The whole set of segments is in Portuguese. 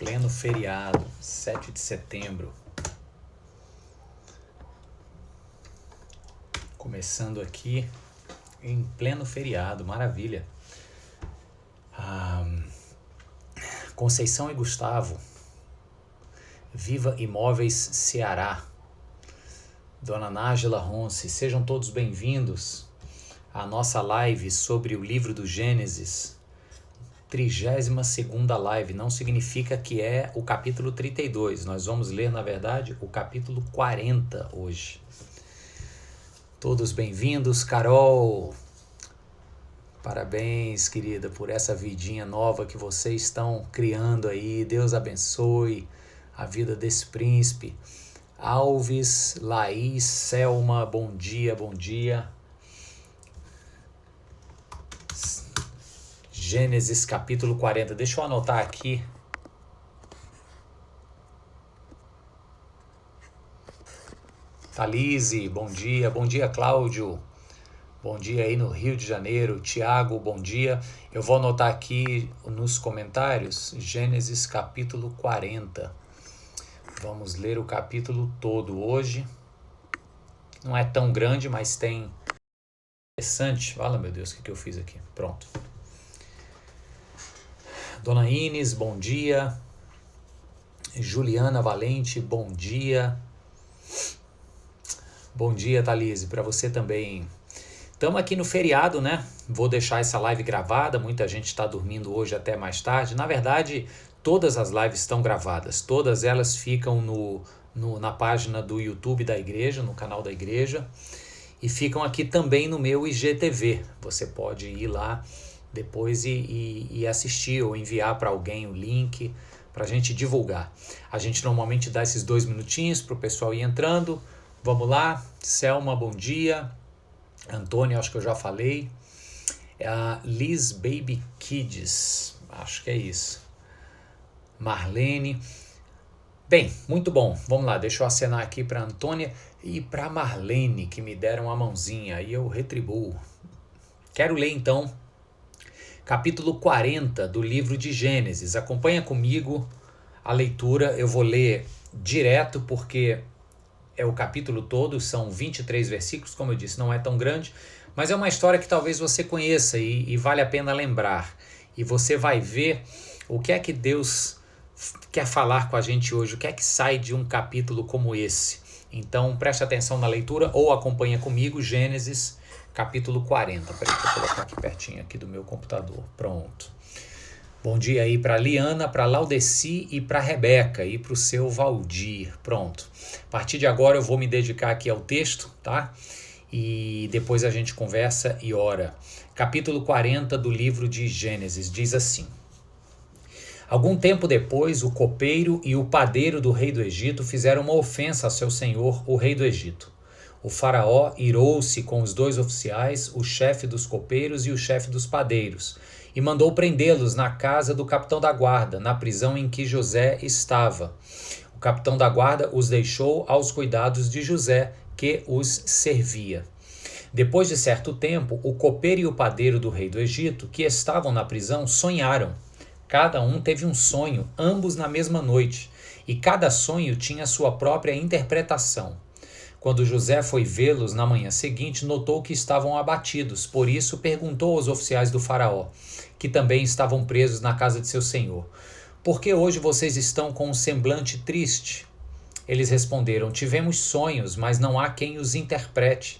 Pleno feriado, 7 de setembro. Começando aqui em pleno feriado, maravilha. Conceição e Gustavo, Viva Imóveis Ceará, Dona Nájila Ronce, sejam todos bem-vindos à nossa live sobre o livro do Gênesis. 32ª live, não significa que é o capítulo 32. Nós vamos ler, na verdade, o capítulo 40 hoje. Todos bem-vindos. Carol, parabéns, querida, por essa vidinha nova que vocês estão criando aí. Deus abençoe a vida desse príncipe. Alves, Laís, Selma, bom dia, bom dia. Gênesis capítulo 40. Deixa eu anotar aqui. Thalise, bom dia. Bom dia, Cláudio. Bom dia aí no Rio de Janeiro. Tiago, bom dia. Eu vou anotar aqui nos comentários Gênesis capítulo 40. Vamos ler o capítulo todo hoje. Não é tão grande, mas tem... Interessante. Fala, meu Deus, o que eu fiz aqui? Pronto. Dona Inês, bom dia. Juliana Valente, bom dia. Bom dia, Thalise, para você também. Estamos aqui no feriado, né? Vou deixar essa live gravada, muita gente está dormindo hoje até mais tarde. Na verdade, todas as lives estão gravadas, todas elas ficam na página do YouTube da igreja, no canal da igreja, e ficam aqui também no meu IGTV. Você pode ir lá depois e assistir ou enviar para alguém o link para a gente divulgar. A gente normalmente dá esses 2 minutinhos para o pessoal ir entrando. Vamos lá. Selma, bom dia. Antônio, acho que eu já falei. Liz Baby Kids, acho que é isso. Marlene. Bem, muito bom. Vamos lá, deixa eu acenar aqui para a Antônia e para a Marlene, que me deram a mãozinha. Aí eu retribuo. Quero ler então capítulo 40 do livro de Gênesis. Acompanha comigo a leitura. Eu vou ler direto porque é o capítulo todo, são 23 versículos, como eu disse, não é tão grande, mas é uma história que talvez você conheça e vale a pena lembrar. E você vai ver o que é que Deus quer falar com a gente hoje, o que é que sai de um capítulo como esse. Então preste atenção na leitura ou acompanha comigo Gênesis capítulo 40. Peraí, vou colocar aqui pertinho aqui do meu computador. Pronto. Bom dia aí para Liana, para Laudeci e para Rebeca e para o seu Valdir. Pronto. A partir de agora eu vou me dedicar aqui ao texto, tá? E depois a gente conversa e ora. Capítulo 40 do livro de Gênesis diz assim: Algum tempo depois, o copeiro e o padeiro do rei do Egito fizeram uma ofensa a seu senhor, o rei do Egito. O faraó irou-se com os 2 oficiais, o chefe dos copeiros e o chefe dos padeiros, e mandou prendê-los na casa do capitão da guarda, na prisão em que José estava. O capitão da guarda os deixou aos cuidados de José, que os servia. Depois de certo tempo, o copeiro e o padeiro do rei do Egito, que estavam na prisão, sonharam. Cada um teve um sonho, ambos na mesma noite, e cada sonho tinha sua própria interpretação. Quando José foi vê-los na manhã seguinte, notou que estavam abatidos. Por isso, perguntou aos oficiais do faraó, que também estavam presos na casa de seu senhor: Por que hoje vocês estão com um semblante triste? Eles responderam: Tivemos sonhos, mas não há quem os interprete.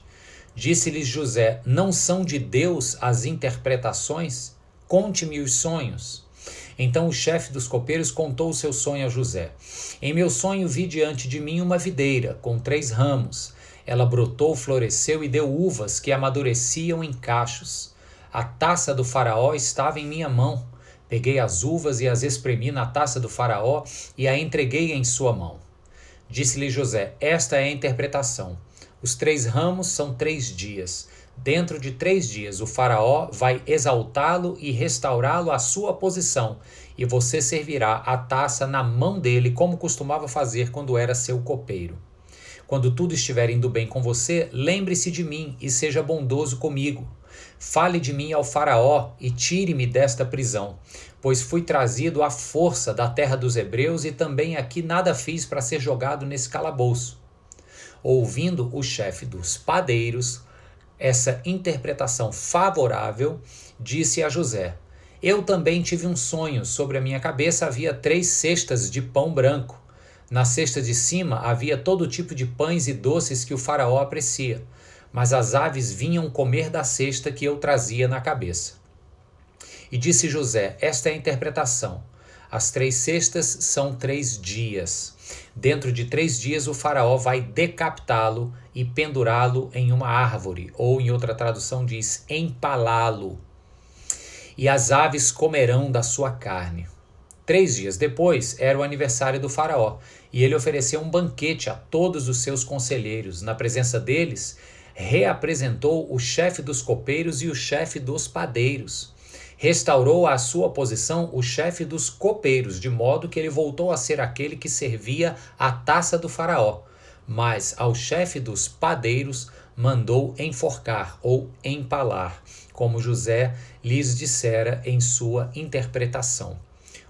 Disse-lhes José: Não são de Deus as interpretações? Conte-me os sonhos. Então o chefe dos copeiros contou o seu sonho a José. Em meu sonho vi diante de mim uma videira com 3 ramos. Ela brotou, floresceu e deu uvas que amadureciam em cachos. A taça do faraó estava em minha mão. Peguei as uvas e as espremi na taça do faraó e a entreguei em sua mão. Disse-lhe José: Esta é a interpretação. Os 3 ramos são 3 dias. Dentro de 3 dias o faraó vai exaltá-lo e restaurá-lo à sua posição, e você servirá a taça na mão dele como costumava fazer quando era seu copeiro. Quando tudo estiver indo bem com você, lembre-se de mim e seja bondoso comigo. Fale de mim ao faraó e tire-me desta prisão, pois fui trazido à força da terra dos hebreus e também aqui nada fiz para ser jogado nesse calabouço. Ouvindo o chefe dos padeiros essa interpretação favorável, disse a José: eu também tive um sonho. Sobre a minha cabeça havia 3 cestas de pão branco. Na cesta de cima havia todo tipo de pães e doces que o faraó aprecia, mas as aves vinham comer da cesta que eu trazia na cabeça. E disse José: esta é a interpretação. As 3 cestas são 3 dias. Dentro de 3 dias o faraó vai decapitá-lo e pendurá-lo em uma árvore, ou em outra tradução diz empalá-lo. E as aves comerão da sua carne. 3 dias depois era o aniversário do faraó, e ele ofereceu um banquete a todos os seus conselheiros. Na presença deles, reapresentou o chefe dos copeiros e o chefe dos padeiros. Restaurou à sua posição o chefe dos copeiros, de modo que ele voltou a ser aquele que servia a taça do faraó. Mas ao chefe dos padeiros mandou enforcar ou empalar, como José lhes dissera em sua interpretação.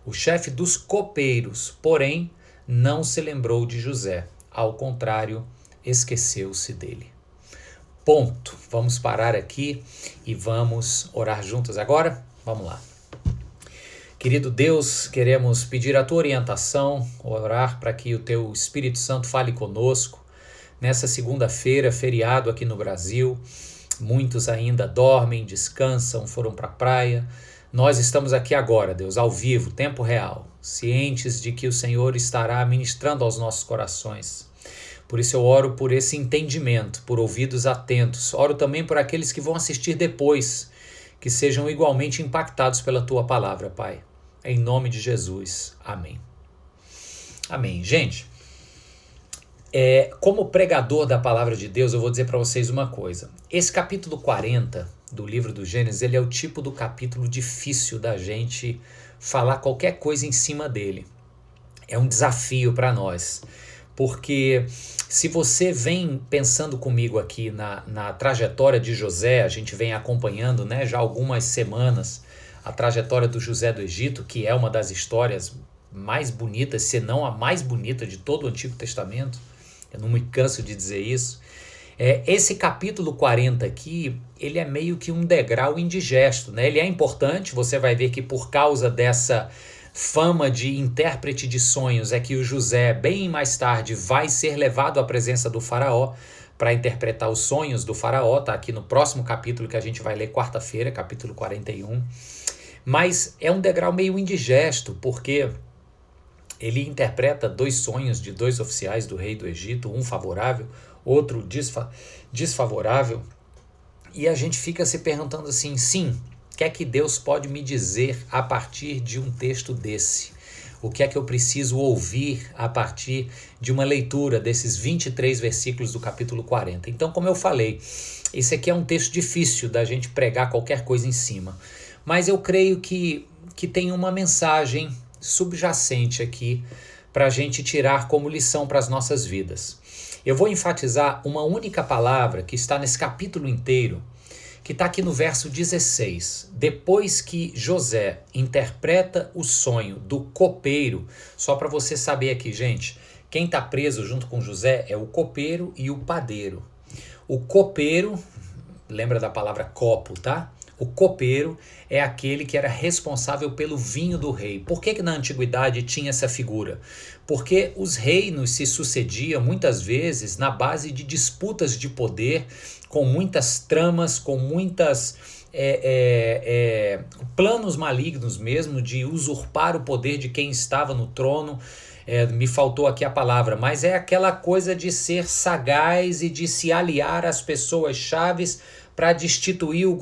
O chefe dos copeiros, porém, não se lembrou de José. Ao contrário, esqueceu-se dele. Ponto. Vamos parar aqui e vamos orar juntos agora? Vamos lá. Querido Deus, queremos pedir a tua orientação, orar para que o teu Espírito Santo fale conosco. Nessa segunda-feira, feriado aqui no Brasil, muitos ainda dormem, descansam, foram para a praia. Nós estamos aqui agora, Deus, ao vivo, tempo real, cientes de que o Senhor estará ministrando aos nossos corações. Por isso eu oro por esse entendimento, por ouvidos atentos. Oro também por aqueles que vão assistir depois, que sejam igualmente impactados pela tua palavra, Pai. Em nome de Jesus. Amém. Amém. Gente, como pregador da palavra de Deus, eu vou dizer para vocês uma coisa. Esse capítulo 40 do livro do Gênesis, ele é o tipo do capítulo difícil da gente falar qualquer coisa em cima dele. É um desafio para nós. Porque se você vem pensando comigo aqui na trajetória de José, a gente vem acompanhando, né, já há algumas semanas a trajetória do José do Egito, que é uma das histórias mais bonitas, se não a mais bonita de todo o Antigo Testamento. Eu não me canso de dizer isso. Esse capítulo 40 aqui, ele é meio que um degrau indigesto, né? Ele é importante, você vai ver que por causa dessa fama de intérprete de sonhos é que o José, bem mais tarde, vai ser levado à presença do faraó para interpretar os sonhos do faraó. Está aqui no próximo capítulo que a gente vai ler quarta-feira, capítulo 41. Mas é um degrau meio indigesto, porque ele interpreta 2 sonhos de 2 oficiais do rei do Egito, um favorável, outro desfavorável, e a gente fica se perguntando assim, sim, o que é que Deus pode me dizer a partir de um texto desse? O que é que eu preciso ouvir a partir de uma leitura desses 23 versículos do capítulo 40? Então, como eu falei, esse aqui é um texto difícil da gente pregar qualquer coisa em cima, mas eu creio que tem uma mensagem subjacente aqui para a gente tirar como lição para as nossas vidas. Eu vou enfatizar uma única palavra que está nesse capítulo inteiro, que está aqui no verso 16. Depois que José interpreta o sonho do copeiro, só para você saber aqui, gente, quem está preso junto com José é o copeiro e o padeiro. O copeiro, lembra da palavra copo, tá? O copeiro é aquele que era responsável pelo vinho do rei. Por que na antiguidade tinha essa figura? Porque os reinos se sucediam muitas vezes na base de disputas de poder, com muitas tramas, com muitas planos malignos mesmo de usurpar o poder de quem estava no trono. Me faltou aqui a palavra, mas é aquela coisa de ser sagaz e de se aliar às pessoas chaves para destituir o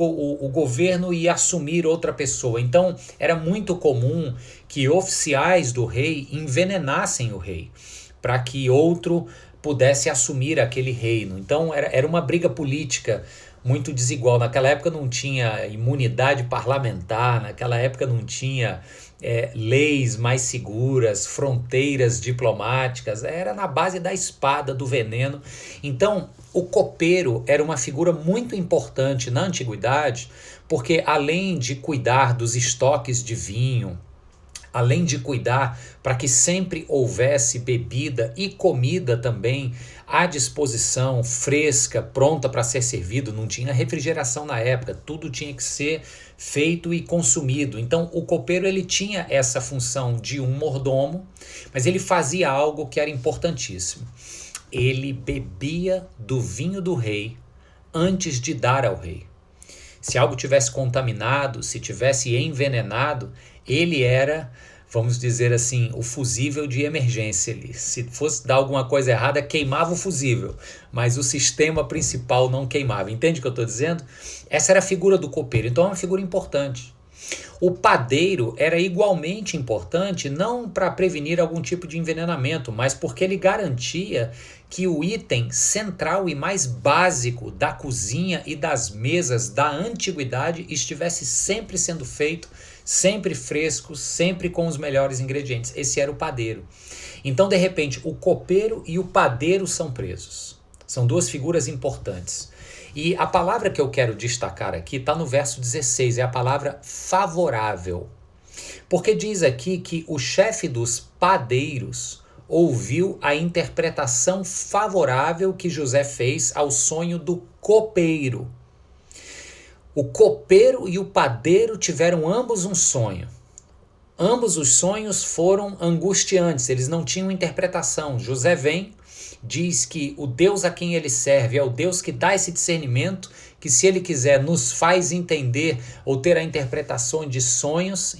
governo e assumir outra pessoa. Então, era muito comum que oficiais do rei envenenassem o rei, para que outro pudesse assumir aquele reino. Então, era uma briga política muito desigual. Naquela época não tinha imunidade parlamentar, naquela época não tinha leis mais seguras, fronteiras diplomáticas, era na base da espada, do veneno. Então, o copeiro era uma figura muito importante na antiguidade, porque além de cuidar dos estoques de vinho, além de cuidar para que sempre houvesse bebida e comida também à disposição, fresca, pronta para ser servido, não tinha refrigeração na época, tudo tinha que ser feito e consumido. Então o copeiro ele tinha essa função de um mordomo, mas ele fazia algo que era importantíssimo. Ele bebia do vinho do rei antes de dar ao rei. Se algo tivesse contaminado, se tivesse envenenado, ele era, vamos dizer assim, o fusível de emergência ali. Se fosse dar alguma coisa errada, queimava o fusível, mas o sistema principal não queimava. Entende o que eu estou dizendo? Essa era a figura do copeiro, então é uma figura importante. O padeiro era igualmente importante, não para prevenir algum tipo de envenenamento, mas porque ele garantia que o item central e mais básico da cozinha e das mesas da antiguidade estivesse sempre sendo feito, sempre fresco, sempre com os melhores ingredientes. Esse era o padeiro. Então, de repente, o copeiro e o padeiro são presos. São duas figuras importantes. E a palavra que eu quero destacar aqui está no verso 16, é a palavra favorável. Porque diz aqui que o chefe dos padeiros ouviu a interpretação favorável que José fez ao sonho do copeiro. O copeiro e o padeiro tiveram ambos um sonho. Ambos os sonhos foram angustiantes, eles não tinham interpretação. José vem, diz que o Deus a quem ele serve é o Deus que dá esse discernimento, que se ele quiser nos faz entender ou ter a interpretação de sonhos,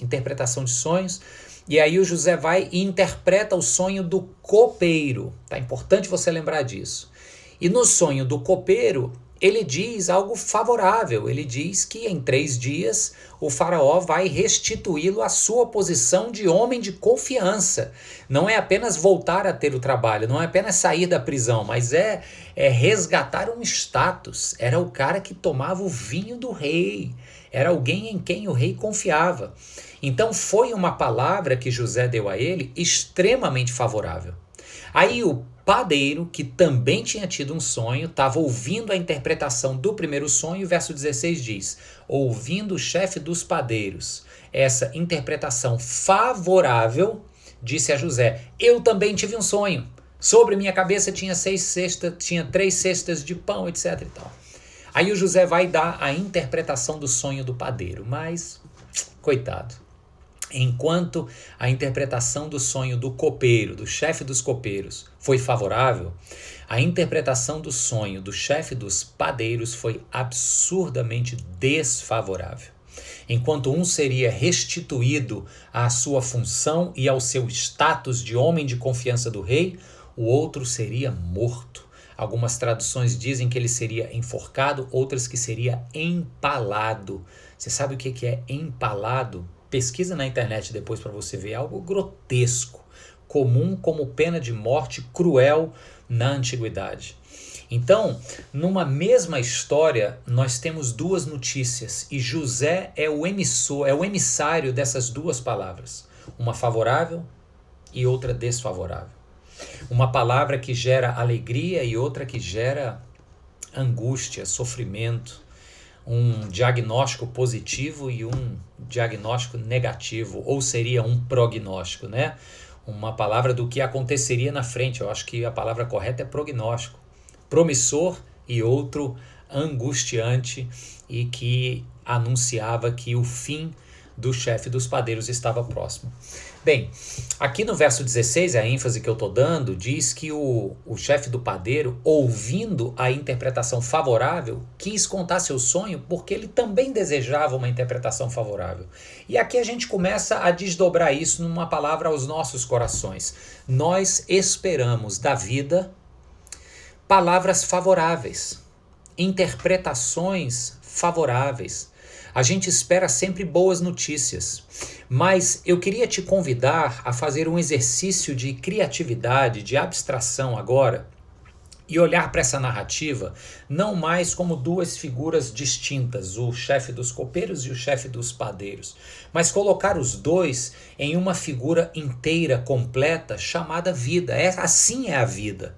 e aí o José vai e interpreta o sonho do copeiro. Tá importante você lembrar disso. E no sonho do copeiro, ele diz algo favorável. Ele diz que em 3 dias o faraó vai restituí-lo à sua posição de homem de confiança. Não é apenas voltar a ter o trabalho, não é apenas sair da prisão, mas é resgatar um status. Era o cara que tomava o vinho do rei. Era alguém em quem o rei confiava. Então foi uma palavra que José deu a ele extremamente favorável. Aí o padeiro, que também tinha tido um sonho, estava ouvindo a interpretação do primeiro sonho, e o verso 16 diz: ouvindo o chefe dos padeiros essa interpretação favorável, disse a José: eu também tive um sonho. Sobre minha cabeça tinha 3 cestas de pão, etc. e tal. Aí o José vai dar a interpretação do sonho do padeiro, mas, coitado. Enquanto a interpretação do sonho do copeiro, do chefe dos copeiros, foi favorável, a interpretação do sonho do chefe dos padeiros foi absurdamente desfavorável. Enquanto um seria restituído à sua função e ao seu status de homem de confiança do rei, o outro seria morto. Algumas traduções dizem que ele seria enforcado, outras que seria empalado. Você sabe o que é empalado? Pesquisa na internet depois para você ver, algo grotesco, comum como pena de morte cruel na antiguidade. Então, numa mesma história, nós temos 2 notícias e José é o emissor, é o emissário dessas 2 palavras, uma favorável e outra desfavorável. Uma palavra que gera alegria e outra que gera angústia, sofrimento. Um diagnóstico positivo e um diagnóstico negativo, ou seria um prognóstico, né? Uma palavra do que aconteceria na frente. Eu acho que a palavra correta é prognóstico. Promissor e outro angustiante e que anunciava que o fim do chefe dos padeiros estava próximo. Bem, aqui no verso 16, a ênfase que eu estou dando, diz que o chefe do padeiro, ouvindo a interpretação favorável, quis contar seu sonho porque ele também desejava uma interpretação favorável. E aqui a gente começa a desdobrar isso numa palavra aos nossos corações. Nós esperamos da vida palavras favoráveis, interpretações favoráveis. A gente espera sempre boas notícias, mas eu queria te convidar a fazer um exercício de criatividade, de abstração agora, e olhar para essa narrativa não mais como duas figuras distintas, o chefe dos copeiros e o chefe dos padeiros, mas colocar os dois em uma figura inteira, completa, chamada vida. Assim é a vida.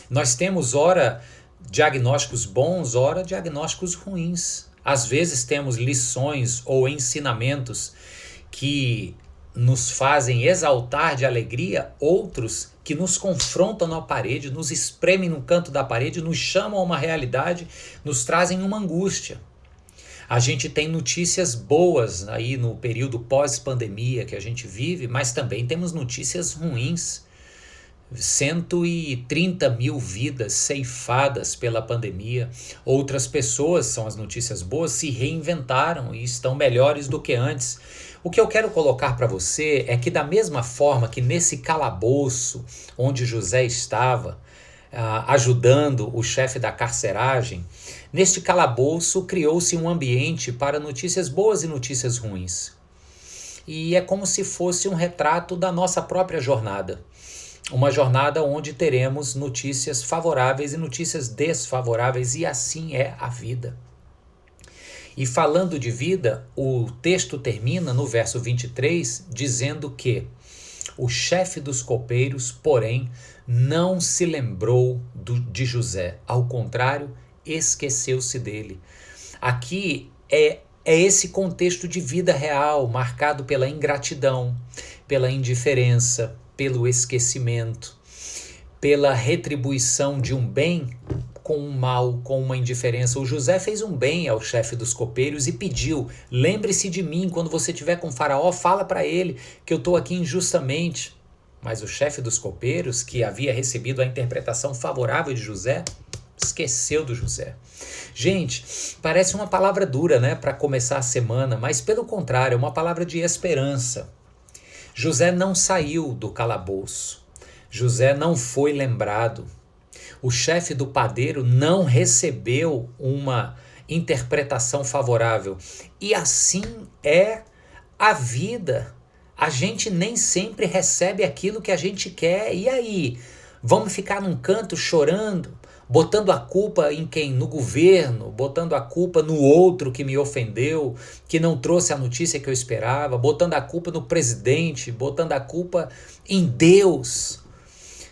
Nós temos ora diagnósticos bons, ora diagnósticos ruins. Às vezes temos lições ou ensinamentos que nos fazem exaltar de alegria, outros que nos confrontam na parede, nos espremem no canto da parede, nos chamam a uma realidade, nos trazem uma angústia. A gente tem notícias boas aí no período pós-pandemia que a gente vive, mas também temos notícias ruins. 130 mil vidas ceifadas pela pandemia. Outras pessoas, são as notícias boas, se reinventaram e estão melhores do que antes. O que eu quero colocar para você é que da mesma forma que nesse calabouço onde José estava, ajudando o chefe da carceragem, neste calabouço criou-se um ambiente para notícias boas e notícias ruins. E é como se fosse um retrato da nossa própria jornada. Uma jornada onde teremos notícias favoráveis e notícias desfavoráveis, e assim é a vida. E falando de vida, o texto termina no verso 23 dizendo que o chefe dos copeiros, porém, não se lembrou de José. Ao contrário, esqueceu-se dele. Aqui é esse contexto de vida real, marcado pela ingratidão, pela indiferença, pelo esquecimento, pela retribuição de um bem com um mal, com uma indiferença. O José fez um bem ao chefe dos copeiros e pediu: lembre-se de mim quando você estiver com Faraó, fala para ele que eu estou aqui injustamente. Mas o chefe dos copeiros, que havia recebido a interpretação favorável de José, esqueceu do José. Gente, parece uma palavra dura, né, para começar a semana, mas pelo contrário, é uma palavra de esperança. José não saiu do calabouço. José não foi lembrado. O chefe do padeiro não recebeu uma interpretação favorável. E assim é a vida. A gente nem sempre recebe aquilo que a gente quer. E aí? Vamos ficar num canto chorando, botando a culpa em quem? No governo, botando a culpa no outro que me ofendeu, que não trouxe a notícia que eu esperava, botando a culpa no presidente, botando a culpa em Deus.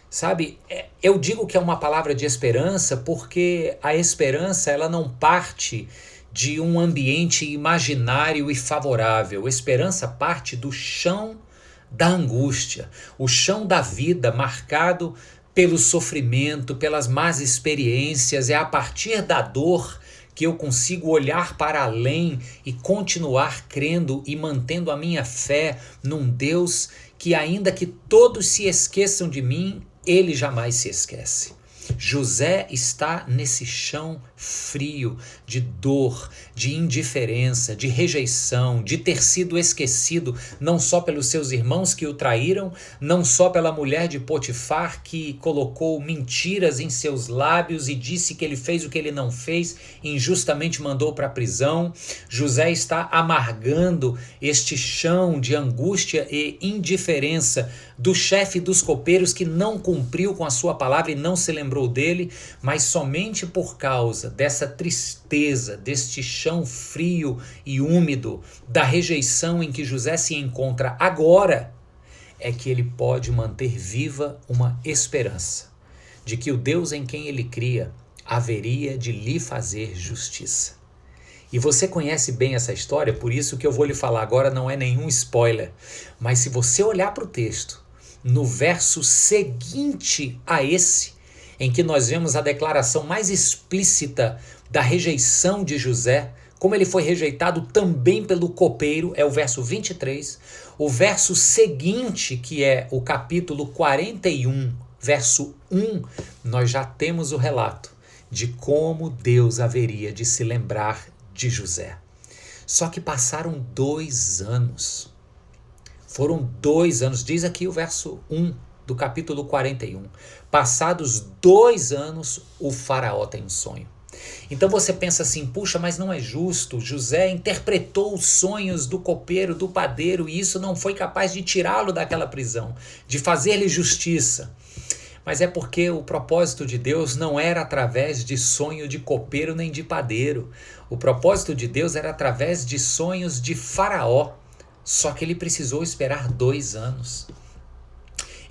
Sabe, eu digo que é uma palavra de esperança porque a esperança ela não parte de um ambiente imaginário e favorável. A esperança parte do chão da angústia, o chão da vida marcado pelo sofrimento, pelas más experiências. É a partir da dor que eu consigo olhar para além e continuar crendo e mantendo a minha fé num Deus que, ainda que todos se esqueçam de mim, ele jamais se esquece. José está nesse chão frio de dor, de indiferença, de rejeição, de ter sido esquecido não só pelos seus irmãos que o traíram, não só pela mulher de Potifar que colocou mentiras em seus lábios e disse que ele fez o que ele não fez, injustamente mandou para a prisão. José está amargando este chão de angústia e indiferença do chefe dos copeiros que não cumpriu com a sua palavra e não se lembrou dele, mas somente por causa dessa tristeza, deste chão frio e úmido, da rejeição em que José se encontra agora, é que ele pode manter viva uma esperança de que o Deus em quem ele cria haveria de lhe fazer justiça. E você conhece bem essa história, por isso que eu vou lhe falar agora não é nenhum spoiler, mas se você olhar para o texto, no verso seguinte a esse, em que nós vemos a declaração mais explícita da rejeição de José, como ele foi rejeitado também pelo copeiro, é o verso 23. O verso seguinte, que é o capítulo 41, verso 1, nós já temos o relato de como Deus haveria de se lembrar de José. Só que passaram 2 anos. Foram 2 anos, diz aqui o verso 1 do capítulo 41. Passados 2 anos, o faraó tem um sonho. Então você pensa assim, puxa, mas não é justo, José interpretou os sonhos do copeiro, do padeiro, e isso não foi capaz de tirá-lo daquela prisão, de fazer-lhe justiça. mas é porque o propósito de Deus não era através de sonho de copeiro nem de padeiro. O propósito de Deus era através de sonhos de Faraó, só que ele precisou esperar 2 anos.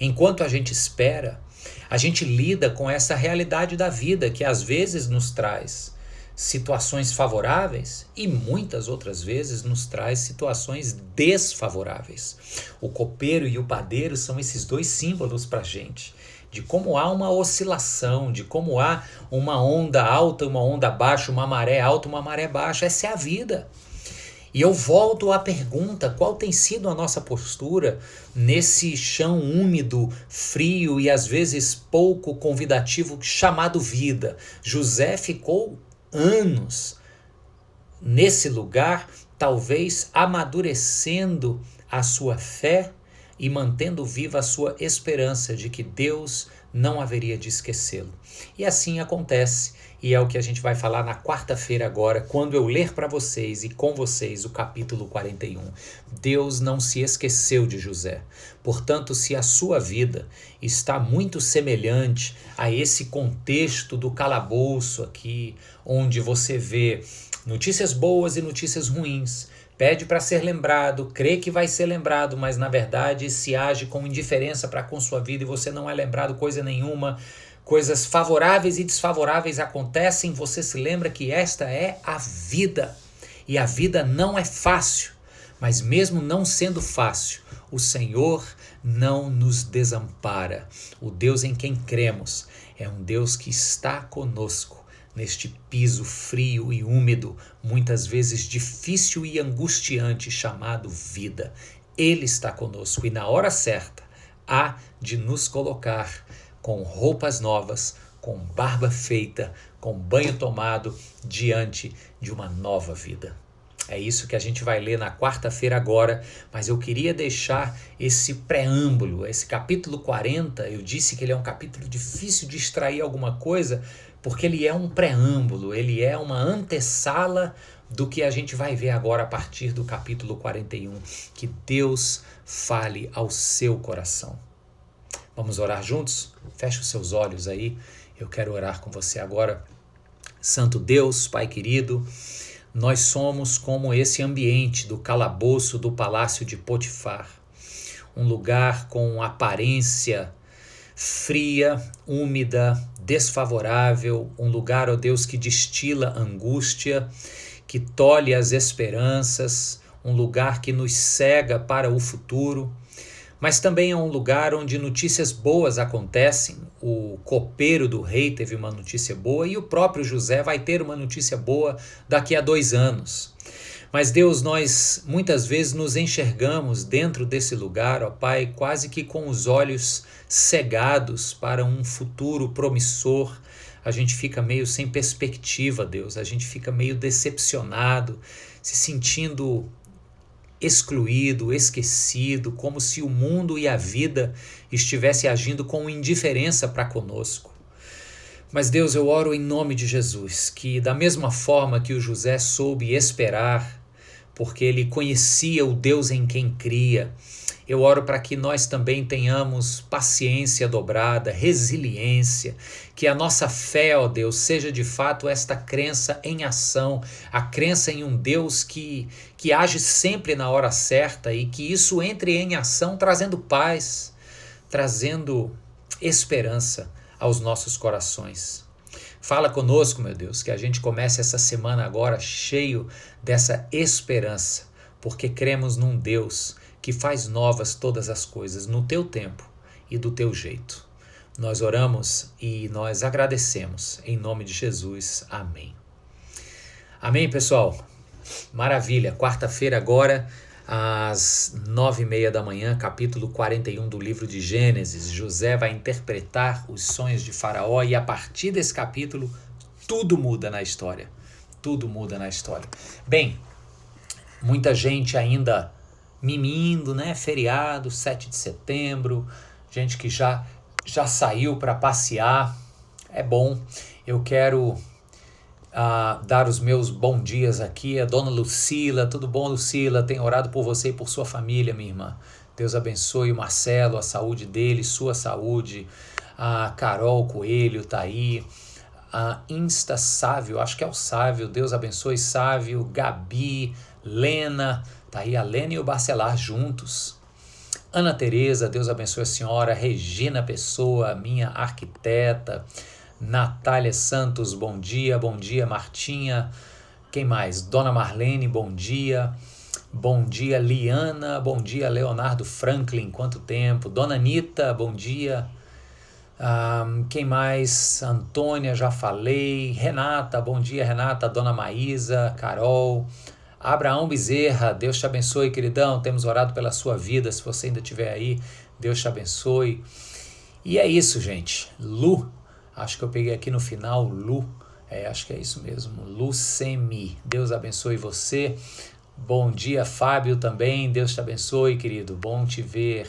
Enquanto a gente espera, a gente lida com essa realidade da vida que às vezes nos traz situações favoráveis e muitas outras vezes nos traz situações desfavoráveis. O copeiro e o padeiro são esses 2 símbolos para a gente, de como há uma oscilação, de como há uma onda alta, uma onda baixa, uma maré alta, uma maré baixa. Essa é a vida. E eu volto à pergunta: qual tem sido a nossa postura nesse chão úmido, frio e às vezes pouco convidativo chamado vida? José ficou anos nesse lugar, talvez amadurecendo a sua fé e mantendo viva a sua esperança de que Deus não haveria de esquecê-lo. E assim acontece, e é o que a gente vai falar na quarta-feira agora, quando eu ler para vocês e com vocês o capítulo 41. Deus não se esqueceu de José. Portanto, se a sua vida está muito semelhante a esse contexto do calabouço aqui, onde você vê notícias boas e notícias ruins, pede para ser lembrado, crê que vai ser lembrado, mas na verdade se age com indiferença para com sua vida e você não é lembrado coisa nenhuma, coisas favoráveis e desfavoráveis acontecem, você se lembra que esta é a vida. E a vida não é fácil, mas mesmo não sendo fácil, o Senhor não nos desampara. O Deus em quem cremos é um Deus que está conosco neste piso frio e úmido, muitas vezes difícil e angustiante, chamado vida. Ele está conosco e na hora certa há de nos colocar com roupas novas, com barba feita, com banho tomado, diante de uma nova vida. É isso que a gente vai ler na quarta-feira agora, mas eu queria deixar esse preâmbulo, esse capítulo 40, eu disse que ele é um capítulo difícil de extrair alguma coisa, porque ele é um preâmbulo, ele é uma antessala do que a gente vai ver agora a partir do capítulo 41. Que Deus fale ao seu coração. Vamos orar juntos? Feche os seus olhos aí, eu quero orar com você agora. Santo Deus, Pai querido, nós somos como esse ambiente do calabouço do palácio de Potifar, um lugar com aparência fria, úmida, desfavorável, um lugar, ó Deus, que destila angústia, que tolhe as esperanças, um lugar que nos cega para o futuro, mas também é um lugar onde notícias boas acontecem. O copeiro do rei teve uma notícia boa e o próprio José vai ter uma notícia boa daqui a 2 anos. Mas Deus, nós muitas vezes nos enxergamos dentro desse lugar, ó Pai, quase que com os olhos cegados para um futuro promissor. A gente fica meio sem perspectiva, Deus, a gente fica meio decepcionado, se sentindo excluído, esquecido, como se o mundo e a vida estivessem agindo com indiferença para conosco. Mas Deus, eu oro em nome de Jesus, que da mesma forma que o José soube esperar, porque ele conhecia o Deus em quem cria, eu oro para que nós também tenhamos paciência dobrada, resiliência, que a nossa fé, ó Deus, seja de fato esta crença em ação, a crença em um Deus que age sempre na hora certa e que isso entre em ação trazendo paz, trazendo esperança aos nossos corações. Fala conosco, meu Deus, que a gente comece essa semana agora cheio dessa esperança, porque cremos num Deus que faz novas todas as coisas no teu tempo e do teu jeito. Nós oramos e nós agradecemos em nome de Jesus. Amém. Amém, pessoal? Maravilha. Quarta-feira agora, às 9h30 da manhã, capítulo 41 do livro de Gênesis. José vai interpretar os sonhos de Faraó e a partir desse capítulo tudo muda na história. Tudo muda na história. Bem, muita gente ainda mimindo, né? Feriado, 7 de setembro, gente que já saiu para passear. É bom. Eu quero dar os meus bons dias aqui. A dona Lucila, tudo bom, Lucila? Tenho orado por você e por sua família, minha irmã. Deus abençoe o Marcelo, a saúde dele, sua saúde. A Carol Coelho tá aí. A Insta Sávio, acho que é o Sávio, Deus abençoe Sávio. Gabi, Lena, tá aí a Lena e o Bacelar juntos. Ana Tereza, Deus abençoe a senhora. Regina Pessoa, minha arquiteta. Natália Santos, bom dia. Bom dia, Martinha. Quem mais? Dona Marlene, bom dia. Bom dia, Liana. Bom dia, Leonardo Franklin. Quanto tempo? Dona Anitta, bom dia. Quem mais? Antônia, já falei. Renata, bom dia, Renata. Dona Maísa, Carol. Abraão Bezerra, Deus te abençoe, queridão. Temos orado pela sua vida. Se você ainda estiver aí, Deus te abençoe. E é isso, gente. Lu, acho que eu peguei aqui no final, Lu. Acho que é isso mesmo. Lucemi, Deus abençoe você. Bom dia, Fábio, também. Deus te abençoe, querido. Bom te ver.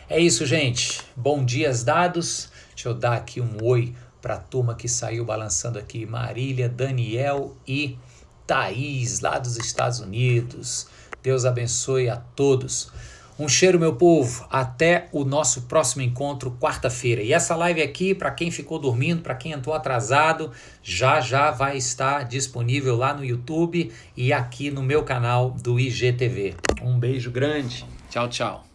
É isso, gente. Bom dias dados. Deixa eu dar aqui um oi para a turma que saiu balançando aqui. Marília, Daniel e Thaís, lá dos Estados Unidos. Deus abençoe a todos. Um cheiro, meu povo. Até o nosso próximo encontro, quarta-feira. E essa live aqui, para quem ficou dormindo, para quem entrou atrasado, já vai estar disponível lá no YouTube e aqui no meu canal do IGTV. Um beijo grande. Tchau, tchau.